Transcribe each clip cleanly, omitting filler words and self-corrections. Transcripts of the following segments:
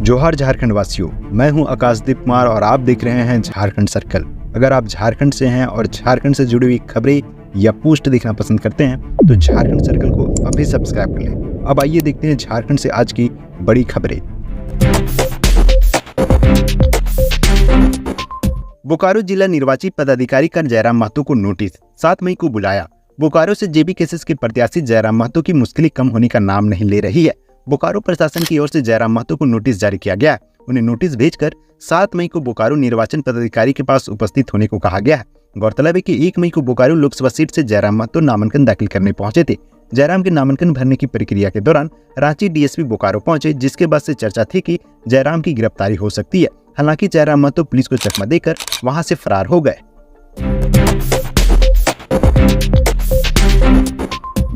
जोहार झारखंड वासियों, मैं हूं आकाशदीप कुमार और आप देख रहे हैं झारखंड सर्कल। अगर आप झारखंड से हैं और झारखंड से जुड़ी हुई खबरें या पोस्ट देखना पसंद करते हैं तो झारखंड सर्कल को अभी सब्सक्राइब कर लें। अब आइए देखते हैं झारखंड से आज की बड़ी खबरें। बोकारो जिला निर्वाची पदाधिकारी का जयराम महतो को नोटिस, 7 मई को बुलाया। बोकारो से जेबी केसेस के प्रत्याशी जयराम महतो की मुश्किलें कम होने का नाम नहीं ले रही है। बोकारो प्रशासन की ओर से जयराम महतो को नोटिस जारी किया गया है। उन्हें नोटिस भेजकर 7 मई को बोकारो निर्वाचन पदाधिकारी के पास उपस्थित होने को कहा गया है। गौरतलब है कि 1 मई को बोकारो लोकसभा सीट से जयराम महतो नामांकन दाखिल करने पहुंचे थे। जयराम के नामांकन भरने की प्रक्रिया के दौरान रांची डीएसपी बोकारो पहुंचे, जिसके बाद से चर्चा थी कि जयराम की गिरफ्तारी हो सकती है। हालांकि जयराम महतो पुलिस को चकमा देकर वहां से फरार हो गए।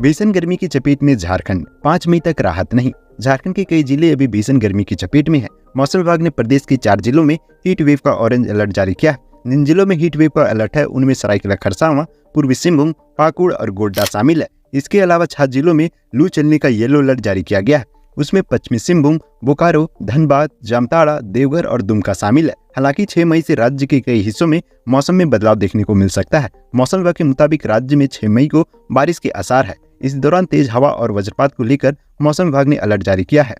भीषण गर्मी की चपेट में झारखंड, 5 मई तक राहत नहीं। झारखंड के कई जिले अभी भीषण गर्मी की चपेट में हैं। मौसम विभाग ने प्रदेश के 4 जिलों में हीट वेव का ऑरेंज अलर्ट जारी किया है। जिन जिलों में हीट वेव का अलर्ट है उनमें सरायकेला खरसावां, पूर्वी सिंहभूम, पाकुड़ और गोड्डा शामिल है। इसके अलावा 6 जिलों में लू चलने का येलो अलर्ट जारी किया गया है। उसमें पश्चिमी सिंहभूम, बोकारो, धनबाद, जामताड़ा, देवघर और दुमका शामिल है। हालांकि 6 मई से राज्य के कई हिस्सों में मौसम में बदलाव देखने को मिल सकता है। मौसम विभाग के मुताबिक राज्य में 6 मई को बारिश के आसार है। इस दौरान तेज हवा और वज्रपात को लेकर मौसम विभाग ने अलर्ट जारी किया है।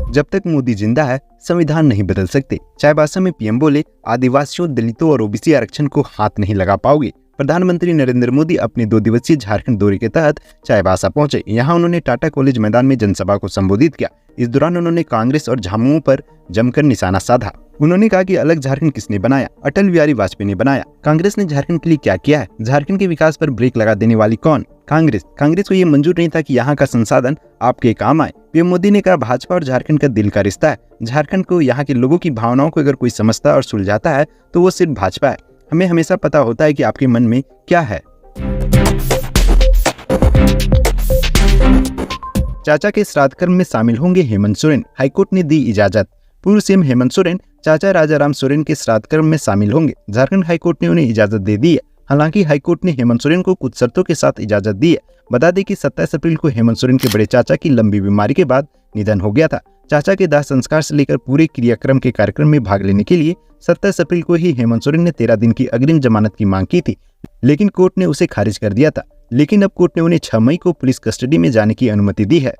जब तक मोदी जिंदा है संविधान नहीं बदल सकते। चाईबासा में पीएम बोले, आदिवासियों, दलितों और ओबीसी आरक्षण को हाथ नहीं लगा पाओगे। प्रधानमंत्री नरेंद्र मोदी अपने 2 दिवसीय झारखंड दौरे के तहत चाईबासा पहुंचे। यहां उन्होंने टाटा कॉलेज मैदान में जनसभा को संबोधित किया। इस दौरान उन्होंने कांग्रेस और झामुमो पर जमकर निशाना साधा। उन्होंने कहा कि अलग झारखंड किसने बनाया? अटल बिहारी वाजपेयी ने बनाया। कांग्रेस ने झारखंड के लिए क्या किया है? झारखंड के विकास पर ब्रेक लगा देने वाली कौन? कांग्रेस को ये मंजूर नहीं था कि यहाँ का संसाधन आपके काम आए। पीएम मोदी ने कहा, भाजपा और झारखंड का दिल का रिश्ता है। झारखंड को, यहाँ के लोगों की भावनाओं को अगर कोई समझता और सुलझाता है तो वो सिर्फ भाजपा है। हमें हमेशा पता होता है कि आपके मन में क्या है। चाचा के श्राद्ध कर्म में शामिल होंगे हेमंत सोरेन, हाईकोर्ट ने दी इजाजत। पूर्व सीएम हेमंत सोरेन चाचा राजाराम सोरेन के श्राद्ध कर्म में शामिल होंगे। झारखंड हाईकोर्ट ने उन्हें इजाजत दे दी है। हालांकि हाईकोर्ट ने हेमंत सोरेन को कुछ शर्तों के साथ इजाजत दी है। बता दें कि 27 अप्रैल को हेमंत सोरेन के बड़े चाचा की लंबी बीमारी के बाद निधन हो गया था। चाचा के दाह संस्कार से लेकर पूरे क्रियाक्रम के कार्यक्रम में भाग लेने के लिए 27 अप्रैल को ही हेमंत सोरेन ने 13 दिन की अग्रिम जमानत की मांग की थी, लेकिन कोर्ट ने उसे खारिज कर दिया था। लेकिन अब कोर्ट ने उन्हें 6 मई को पुलिस कस्टडी में जाने की अनुमति दी है।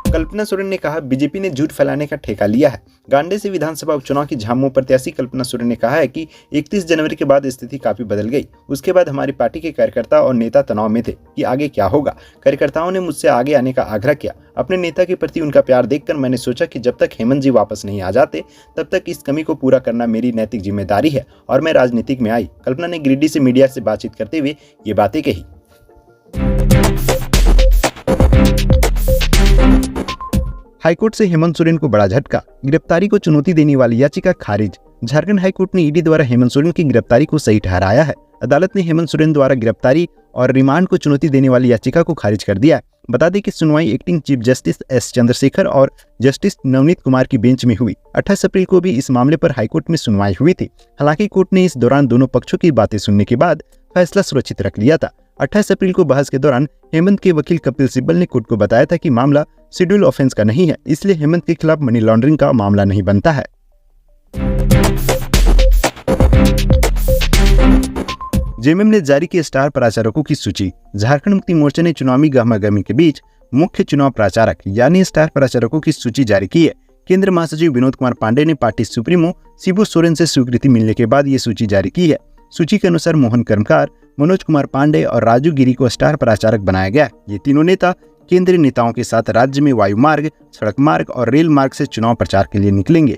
कल्पना सोरेन ने कहा, बीजेपी ने झूठ फैलाने का ठेका लिया है। गांडे से विधानसभा उपचुनाव की झामुमो प्रत्याशी कल्पना सोरेन ने कहा है कि 31 जनवरी के बाद स्थिति काफी बदल गई। उसके बाद हमारी पार्टी के कार्यकर्ता और नेता तनाव में थे कि आगे क्या होगा। कार्यकर्ताओं ने मुझसे आगे आने का आग्रह किया। अपने नेता के प्रति उनका प्यार देखकर मैंने सोचा कि जब तक हेमंत जी वापस नहीं आ जाते तब तक इस कमी को पूरा करना मेरी नैतिक जिम्मेदारी है और मैं राजनीतिक में आई। कल्पना ने गिरिडीह से मीडिया से बातचीत करते हुए ये बातें कही। हाईकोर्ट से हेमंत सोरेन को बड़ा झटका, गिरफ्तारी को चुनौती देने वाली याचिका खारिज। झारखंड हाईकोर्ट ने ईडी द्वारा हेमंत सोरेन की गिरफ्तारी को सही ठहराया है। अदालत ने हेमंत सोरेन द्वारा गिरफ्तारी और रिमांड को चुनौती देने वाली याचिका को खारिज कर दिया है। बता दें कि सुनवाई acting chief justice S Chandrashekhar और जस्टिस नवनीत कुमार की बेंच में हुई। 28 अप्रैल को भी इस मामले पर हाईकोर्ट में सुनवाई हुई थी। हालांकि कोर्ट ने इस दौरान दोनों पक्षों की बातें सुनने के बाद फैसला सुरक्षित रख लिया था। 28 अप्रैल को बहस के दौरान हेमंत के वकील कपिल सिब्बल ने कोर्ट को बताया था कि मामला शेड्यूल ऑफेंस का नहीं है, इसलिए हेमंत के खिलाफ मनी लॉन्ड्रिंग का मामला नहीं बनता है। जेएमएम ने जारी की स्टार प्रचारकों की सूची। झारखंड मुक्ति मोर्चा ने चुनावी गहमागहमी के बीच मुख्य चुनाव प्रचारक यानी स्टार प्रचारकों की सूची जारी की है। केंद्रीय महासचिव विनोद कुमार पांडे ने पार्टी सुप्रीमो शिबू सोरेन से स्वीकृति मिलने के बाद ये सूची जारी की है। सूची के अनुसार मोहन कर्मकार, मनोज कुमार पांडे और राजू गिरी को स्टार प्रचारक बनाया गया। ये तीनों नेता केंद्रीय नेताओं के साथ राज्य में वायु मार्ग, सड़क मार्ग और रेल मार्ग से चुनाव प्रचार के लिए निकलेंगे।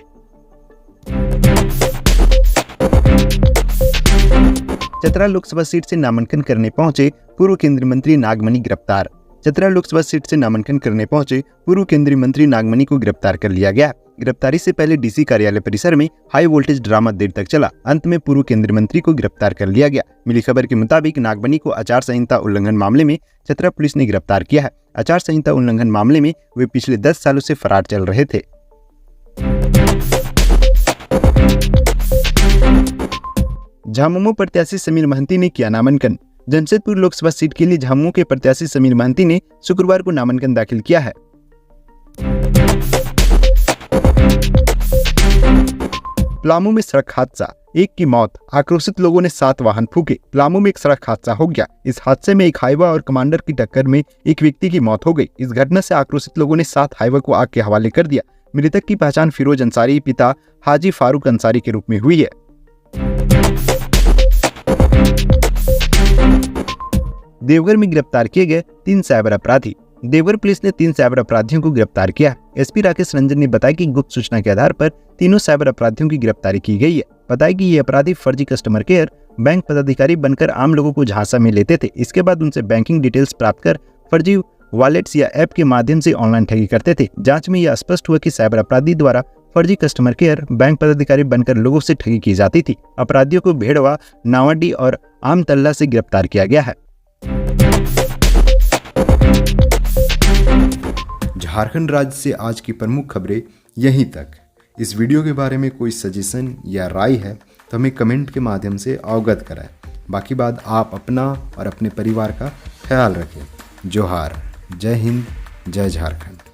चतरा लोकसभा सीट से नामांकन करने पहुंचे पूर्व केंद्रीय मंत्री नागमणि गिरफ्तार। चतरा लोकसभा सीट से नामांकन करने पहुंचे पूर्व केंद्रीय मंत्री नागमणि को गिरफ्तार कर लिया गया। गिरफ्तारी से पहले डीसी कार्यालय परिसर में हाई वोल्टेज ड्रामा देर तक चला। अंत में पूर्व केंद्रीय मंत्री को गिरफ्तार कर लिया गया। मिली खबर के मुताबिक नागमणि को आचार संहिता उल्लंघन मामले में चतरा पुलिस ने गिरफ्तार किया है। आचार संहिता उल्लंघन मामले में वे पिछले 10 सालों से फरार चल रहे थे। झामुमो प्रत्याशी समीर महंती ने किया नामांकन। जमशेदपुर लोकसभा सीट के लिए झामुमो के प्रत्याशी समीर महंती ने शुक्रवार को नामांकन दाखिल किया है। पलामू में सड़क हादसा, एक की मौत, आक्रोशित लोगों ने 7 वाहन फूके। पलामू में एक सड़क हादसा हो गया। इस हादसे में एक हाईवा और कमांडर की टक्कर में एक व्यक्ति की मौत हो गई। इस घटना से आक्रोशित लोगों ने 7 हाईवा को आग के हवाले कर दिया। मृतक की पहचान फिरोज अंसारी पिता हाजी फारूक अंसारी के रूप में हुई है। देवघर में गिरफ्तार किए गए 3 साइबर अपराधी। देवघर पुलिस ने 3 साइबर अपराधियों को गिरफ्तार किया। एसपी राकेश रंजन ने बताया कि गुप्त सूचना के आधार पर तीनों साइबर अपराधियों की गिरफ्तारी की गई है। बताया कि ये अपराधी फर्जी कस्टमर केयर बैंक पदाधिकारी बनकर आम लोगों को झांसा में लेते थे। इसके बाद उनसे बैंकिंग डिटेल्स प्राप्त कर फर्जी वॉलेट्स या ऐप के माध्यम से ऑनलाइन ठगी करते थे। जांच में यह स्पष्ट हुआ कि साइबर अपराधी द्वारा फर्जी कस्टमर केयर बैंक पदाधिकारी बनकर लोगों से ठगी की जाती थी। अपराधियों को भेड़वा, नावाडी और आमतल्ला से गिरफ्तार किया गया है। झारखंड राज्य से आज की प्रमुख खबरें यहीं तक। इस वीडियो के बारे में कोई सजेशन या राय है तो हमें कमेंट के माध्यम से अवगत कराएं। बाकी बात आप अपना और अपने परिवार का ख्याल रखें। जोहार, जय हिंद, जय झारखंड।